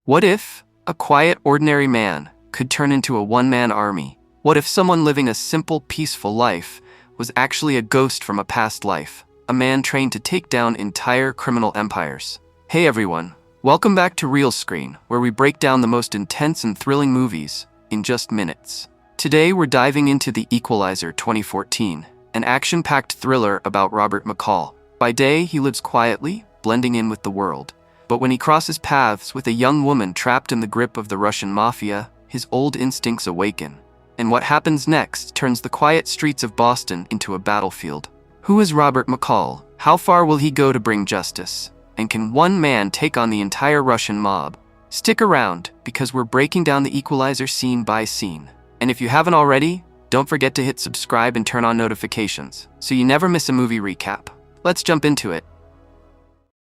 What if a quiet, ordinary man could turn into a one-man army? What if someone living a simple, peaceful life was actually a ghost from a past life, a man trained to take down entire criminal empires? Hey everyone, welcome back to Real Screen, where we break down the most intense and thrilling movies in just minutes. Today we're diving into The Equalizer 2014, an action-packed thriller about Robert McCall. By day, he lives quietly, blending in with the world. But when he crosses paths with a young woman trapped in the grip of the Russian mafia, his old instincts awaken. And what happens next turns the quiet streets of Boston into a battlefield. Who is Robert McCall? How far will he go to bring justice? And can one man take on the entire Russian mob? Stick around, because we're breaking down The Equalizer scene by scene. And if you haven't already, don't forget to hit subscribe and turn on notifications, so you never miss a movie recap. Let's jump into it.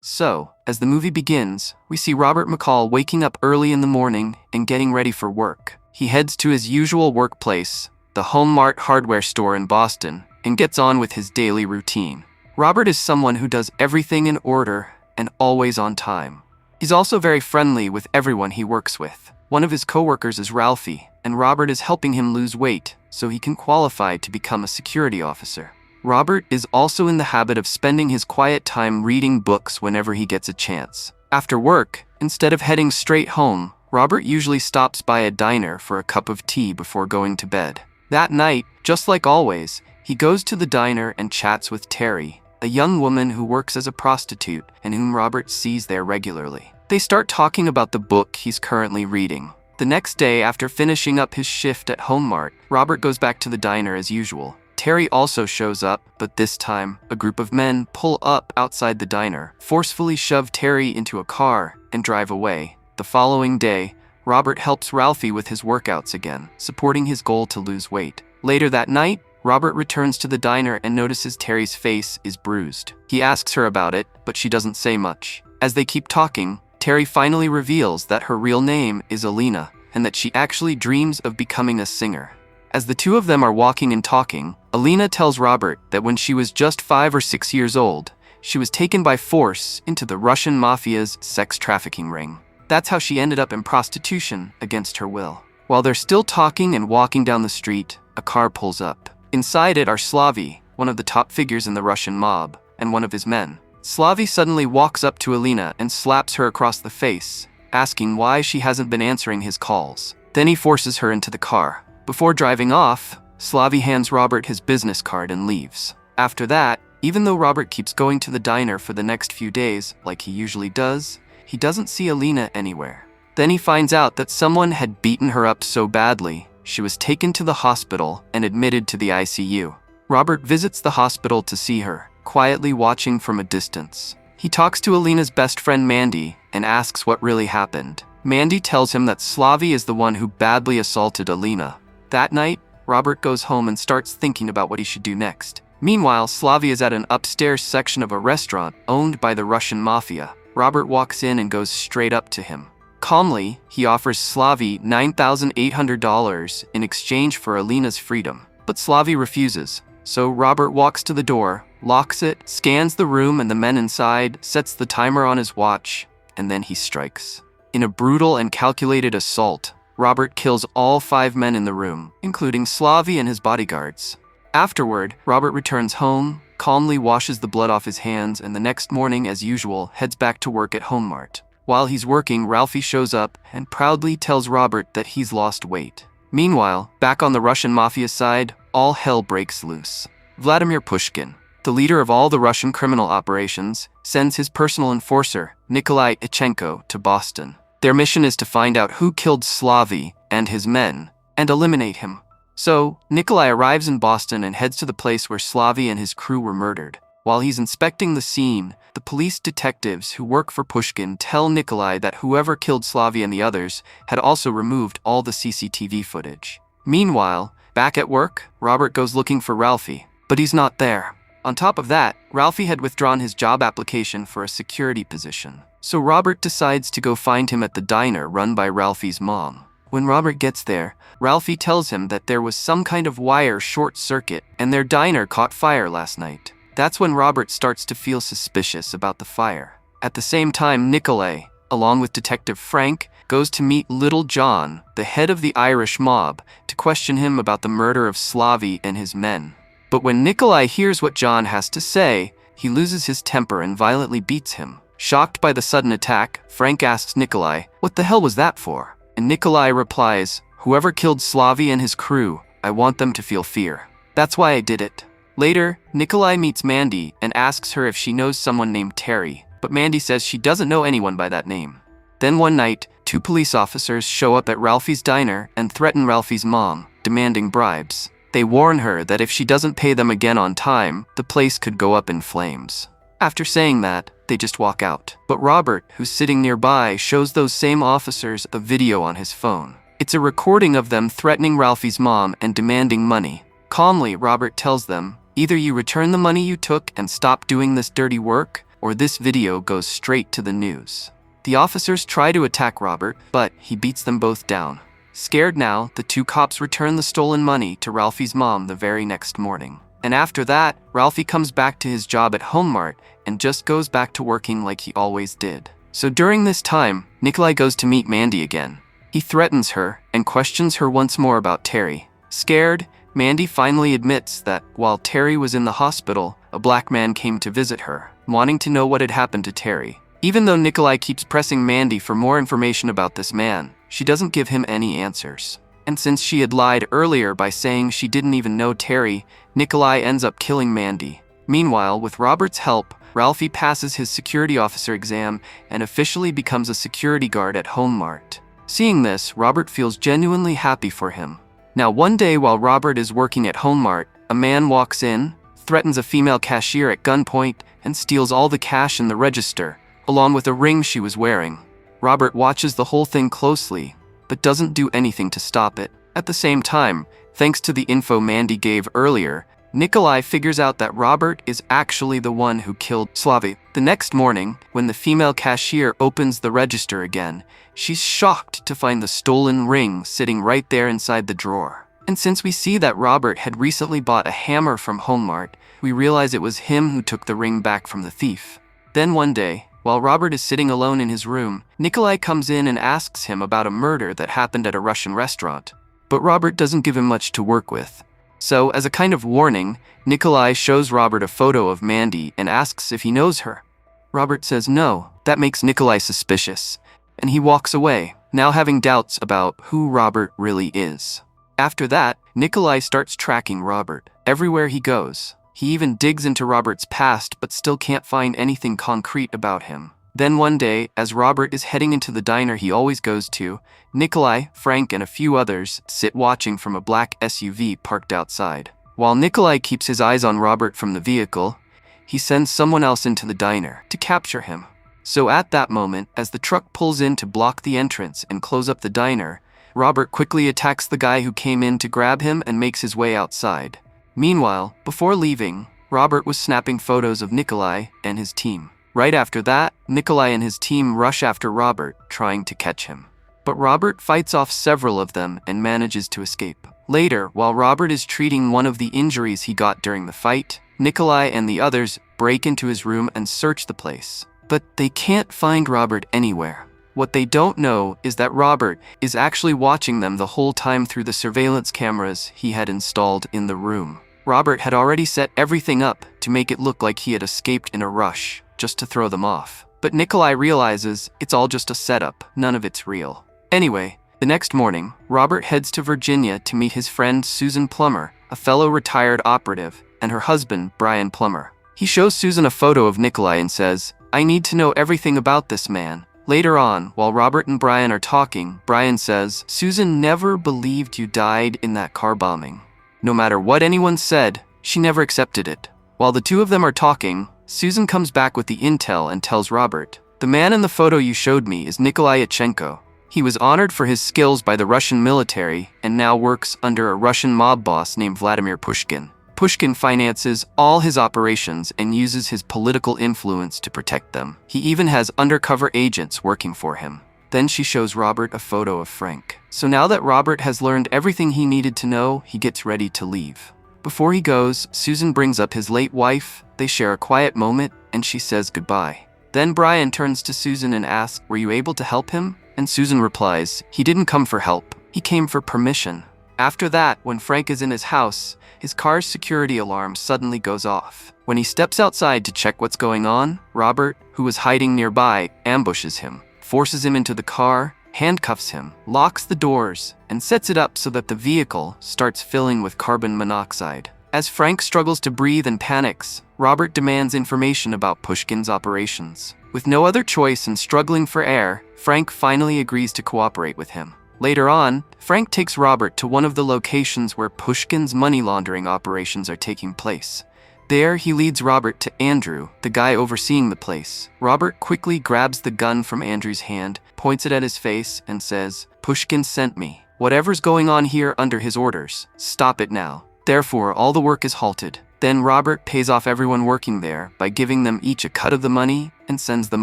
So, as the movie begins, we see Robert McCall waking up early in the morning and getting ready for work. He heads to his usual workplace, the Home-Mart hardware store in Boston, and gets on with his daily routine. Robert is someone who does everything in order and always on time. He's also very friendly with everyone he works with. One of his coworkers is Ralphie, and Robert is helping him lose weight so he can qualify to become a security officer. Robert is also in the habit of spending his quiet time reading books whenever he gets a chance. After work, instead of heading straight home, Robert usually stops by a diner for a cup of tea before going to bed. That night, just like always, he goes to the diner and chats with Terry, a young woman who works as a prostitute and whom Robert sees there regularly. They start talking about the book he's currently reading. The next day, after finishing up his shift at Home-Mart, Robert goes back to the diner as usual. Terry also shows up, but this time, a group of men pull up outside the diner, forcefully shove Terry into a car, and drive away. The following day, Robert helps Ralphie with his workouts again, supporting his goal to lose weight. Later that night, Robert returns to the diner and notices Terry's face is bruised. He asks her about it, but she doesn't say much. As they keep talking, Terry finally reveals that her real name is Alina, and that she actually dreams of becoming a singer. As the two of them are walking and talking, Alina tells Robert that when she was just 5 or 6 years old, she was taken by force into the Russian mafia's sex trafficking ring. That's how she ended up in prostitution against her will. While they're still talking and walking down the street, a car pulls up. Inside it are Slavy, one of the top figures in the Russian mob, and one of his men. Slavy suddenly walks up to Alina and slaps her across the face, asking why she hasn't been answering his calls. Then he forces her into the car. Before driving off, Slavy hands Robert his business card and leaves. After that, even though Robert keeps going to the diner for the next few days, like he usually does, he doesn't see Alina anywhere. Then he finds out that someone had beaten her up so badly, she was taken to the hospital and admitted to the ICU. Robert visits the hospital to see her, quietly watching from a distance. He talks to Alina's best friend Mandy and asks what really happened. Mandy tells him that Slavy is the one who badly assaulted Alina. That night, Robert goes home and starts thinking about what he should do next. Meanwhile, Slavy is at an upstairs section of a restaurant owned by the Russian mafia. Robert walks in and goes straight up to him. Calmly, he offers Slavy $9,800 in exchange for Alina's freedom. But Slavy refuses, so Robert walks to the door, locks it, scans the room and the men inside, sets the timer on his watch, and then he strikes. In a brutal and calculated assault, Robert kills all 5 men in the room, including Slavy and his bodyguards. Afterward, Robert returns home, calmly washes the blood off his hands, and the next morning, as usual, heads back to work at Home-Mart. While he's working, Ralphie shows up and proudly tells Robert that he's lost weight. Meanwhile, back on the Russian mafia side, all hell breaks loose. Vladimir Pushkin, the leader of all the Russian criminal operations, sends his personal enforcer, Nikolai Ichenko, to Boston. Their mission is to find out who killed Slavy and his men, and eliminate him. So, Nikolai arrives in Boston and heads to the place where Slavy and his crew were murdered. While he's inspecting the scene, the police detectives who work for Pushkin tell Nikolai that whoever killed Slavy and the others had also removed all the CCTV footage. Meanwhile, back at work, Robert goes looking for Ralphie, but he's not there. On top of that, Ralphie had withdrawn his job application for a security position. So Robert decides to go find him at the diner run by Ralphie's mom. When Robert gets there, Ralphie tells him that there was some kind of wire short circuit and their diner caught fire last night. That's when Robert starts to feel suspicious about the fire. At the same time, Nikolai, along with Detective Frank, goes to meet Little John, the head of the Irish mob, to question him about the murder of Slavi and his men. But when Nikolai hears what John has to say, he loses his temper and violently beats him. Shocked by the sudden attack, Frank asks Nikolai, "What the hell was that for?" And Nikolai replies, "Whoever killed Slavi and his crew, I want them to feel fear. That's why I did it." Later, Nikolai meets Mandy and asks her if she knows someone named Terry, but Mandy says she doesn't know anyone by that name. Then one night, 2 police officers show up at Ralphie's diner and threaten Ralphie's mom, demanding bribes. They warn her that if she doesn't pay them again on time, the place could go up in flames. After saying that, they just walk out. But Robert, who's sitting nearby, shows those same officers a video on his phone. It's a recording of them threatening Ralphie's mom and demanding money. Calmly, Robert tells them, "Either you return the money you took and stop doing this dirty work, or this video goes straight to the news." The officers try to attack Robert, but he beats them both down. Scared now, the 2 cops return the stolen money to Ralphie's mom the very next morning. And after that, Ralphie comes back to his job at HomeMart and just goes back to working like he always did. So during this time, Nikolai goes to meet Mandy again. He threatens her and questions her once more about Terry. Scared, Mandy finally admits that while Terry was in the hospital, a black man came to visit her, wanting to know what had happened to Terry. Even though Nikolai keeps pressing Mandy for more information about this man, she doesn't give him any answers. And since she had lied earlier by saying she didn't even know Terry, Nikolai ends up killing Mandy. Meanwhile, with Robert's help, Ralphie passes his security officer exam and officially becomes a security guard at HomeMart. Seeing this, Robert feels genuinely happy for him. Now, one day while Robert is working at HomeMart, a man walks in, threatens a female cashier at gunpoint, and steals all the cash in the register, along with a ring she was wearing. Robert watches the whole thing closely, but doesn't do anything to stop it. At the same time, thanks to the info Mandy gave earlier, Nikolai figures out that Robert is actually the one who killed Slavi. The next morning, when the female cashier opens the register again, she's shocked to find the stolen ring sitting right there inside the drawer. And since we see that Robert had recently bought a hammer from HomeMart, we realize it was him who took the ring back from the thief. Then one day, while Robert is sitting alone in his room, Nikolai comes in and asks him about a murder that happened at a Russian restaurant. But Robert doesn't give him much to work with. So, as a kind of warning, Nikolai shows Robert a photo of Mandy and asks if he knows her. Robert says no. That makes Nikolai suspicious, and he walks away, now having doubts about who Robert really is. After that, Nikolai starts tracking Robert everywhere he goes. He even digs into Robert's past but still can't find anything concrete about him. Then one day, as Robert is heading into the diner he always goes to, Nikolai, Frank, and a few others sit watching from a black SUV parked outside. While Nikolai keeps his eyes on Robert from the vehicle, he sends someone else into the diner to capture him. So at that moment, as the truck pulls in to block the entrance and close up the diner, Robert quickly attacks the guy who came in to grab him and makes his way outside. Meanwhile, before leaving, Robert was snapping photos of Nikolai and his team. Right after that, Nikolai and his team rush after Robert, trying to catch him. But Robert fights off several of them and manages to escape. Later, while Robert is treating one of the injuries he got during the fight, Nikolai and the others break into his room and search the place. But they can't find Robert anywhere. What they don't know is that Robert is actually watching them the whole time through the surveillance cameras he had installed in the room. Robert had already set everything up to make it look like he had escaped in a rush, just to throw them off. But Nikolai realizes it's all just a setup, none of it's real. Anyway, the next morning, Robert heads to Virginia to meet his friend Susan Plummer, a fellow retired operative, and her husband, Brian Plummer. He shows Susan a photo of Nikolai and says, "I need to know everything about this man." Later on, while Robert and Brian are talking, Brian says, "Susan never believed you died in that car bombing. No matter what anyone said, she never accepted it." While the two of them are talking, Susan comes back with the intel and tells Robert, "The man in the photo you showed me is Nikolai Yatchenko. He was honored for his skills by the Russian military and now works under a Russian mob boss named Vladimir Pushkin. Pushkin finances all his operations and uses his political influence to protect them. He even has undercover agents working for him." Then she shows Robert a photo of Frank. So now that Robert has learned everything he needed to know, he gets ready to leave. Before he goes, Susan brings up his late wife. They share a quiet moment, and she says goodbye. Then Brian turns to Susan and asks, "Were you able to help him?" And Susan replies, "He didn't come for help. He came for permission." After that, when Frank is in his house, his car's security alarm suddenly goes off. When he steps outside to check what's going on, Robert, who was hiding nearby, ambushes him, forces him into the car, handcuffs him, locks the doors, and sets it up so that the vehicle starts filling with carbon monoxide. As Frank struggles to breathe and panics, Robert demands information about Pushkin's operations. With no other choice and struggling for air, Frank finally agrees to cooperate with him. Later on, Frank takes Robert to one of the locations where Pushkin's money laundering operations are taking place. There, he leads Robert to Andrew, the guy overseeing the place. Robert quickly grabs the gun from Andrew's hand, points it at his face, and says, "Pushkin sent me. Whatever's going on here under his orders, stop it now." Therefore, all the work is halted. Then Robert pays off everyone working there by giving them each a cut of the money and sends them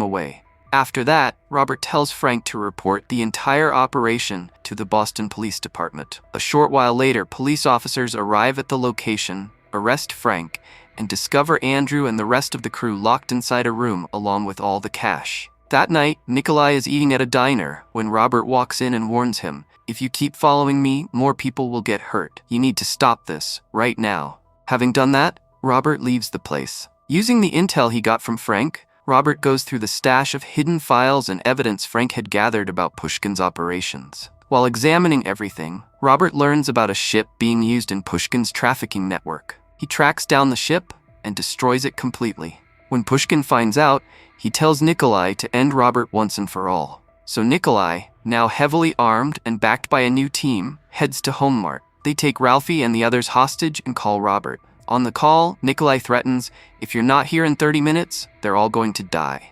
away. After that, Robert tells Frank to report the entire operation to the Boston Police Department. A short while later, police officers arrive at the location, arrest Frank, and discover Andrew and the rest of the crew locked inside a room along with all the cash. That night, Nikolai is eating at a diner when Robert walks in and warns him, "If you keep following me, more people will get hurt. You need to stop this, right now." Having done that, Robert leaves the place. Using the intel he got from Frank, Robert goes through the stash of hidden files and evidence Frank had gathered about Pushkin's operations. While examining everything, Robert learns about a ship being used in Pushkin's trafficking network. He tracks down the ship and destroys it completely. When Pushkin finds out, he tells Nikolai to end Robert once and for all. So Nikolai, now heavily armed and backed by a new team, heads to Home Mart. They take Ralphie and the others hostage and call Robert. On the call, Nikolai threatens, "If you're not here in 30 minutes, they're all going to die."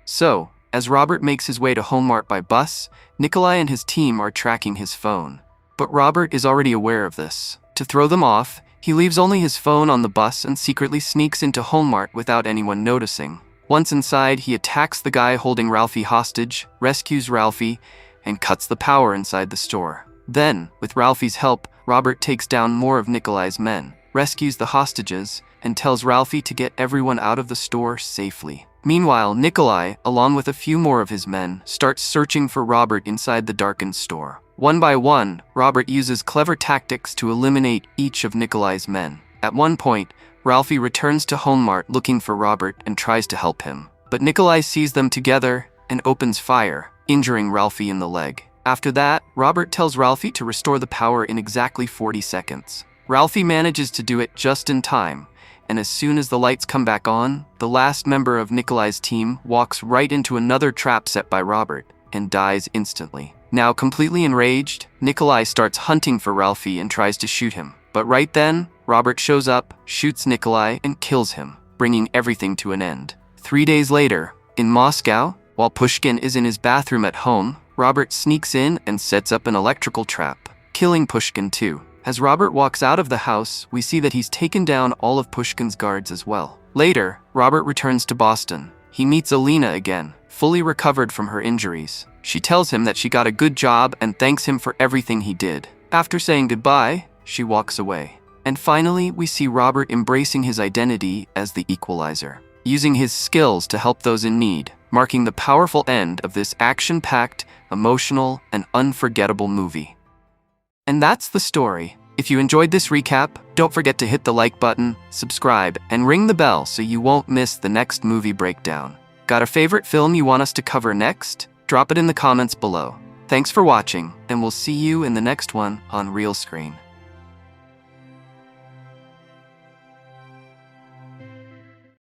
So, as Robert makes his way to Home Mart by bus, Nikolai and his team are tracking his phone. But Robert is already aware of this. To throw them off, he leaves only his phone on the bus and secretly sneaks into Home Mart without anyone noticing. Once inside, he attacks the guy holding Ralphie hostage, rescues Ralphie, and cuts the power inside the store. Then, with Ralphie's help, Robert takes down more of Nikolai's men, rescues the hostages, and tells Ralphie to get everyone out of the store safely. Meanwhile, Nikolai, along with a few more of his men, starts searching for Robert inside the darkened store. One by one, Robert uses clever tactics to eliminate each of Nikolai's men. At one point, Ralphie returns to Home Mart looking for Robert and tries to help him. But Nikolai sees them together and opens fire, injuring Ralphie in the leg. After that, Robert tells Ralphie to restore the power in exactly 40 seconds. Ralphie manages to do it just in time, and as soon as the lights come back on, the last member of Nikolai's team walks right into another trap set by Robert and dies instantly. Now completely enraged, Nikolai starts hunting for Ralphie and tries to shoot him. But right then, Robert shows up, shoots Nikolai, and kills him, bringing everything to an end. 3 days later, in Moscow, while Pushkin is in his bathroom at home, Robert sneaks in and sets up an electrical trap, killing Pushkin too. As Robert walks out of the house, we see that he's taken down all of Pushkin's guards as well. Later, Robert returns to Boston. He meets Alina again, fully recovered from her injuries. She tells him that she got a good job and thanks him for everything he did. After saying goodbye, she walks away. And finally, we see Robert embracing his identity as the Equalizer, using his skills to help those in need, marking the powerful end of this action-packed, emotional, and unforgettable movie. And that's the story. If you enjoyed this recap, don't forget to hit the like button, subscribe, and ring the bell so you won't miss the next movie breakdown. Got a favorite film you want us to cover next? Drop it in the comments below. Thanks for watching, and we'll see you in the next one on Real Screen.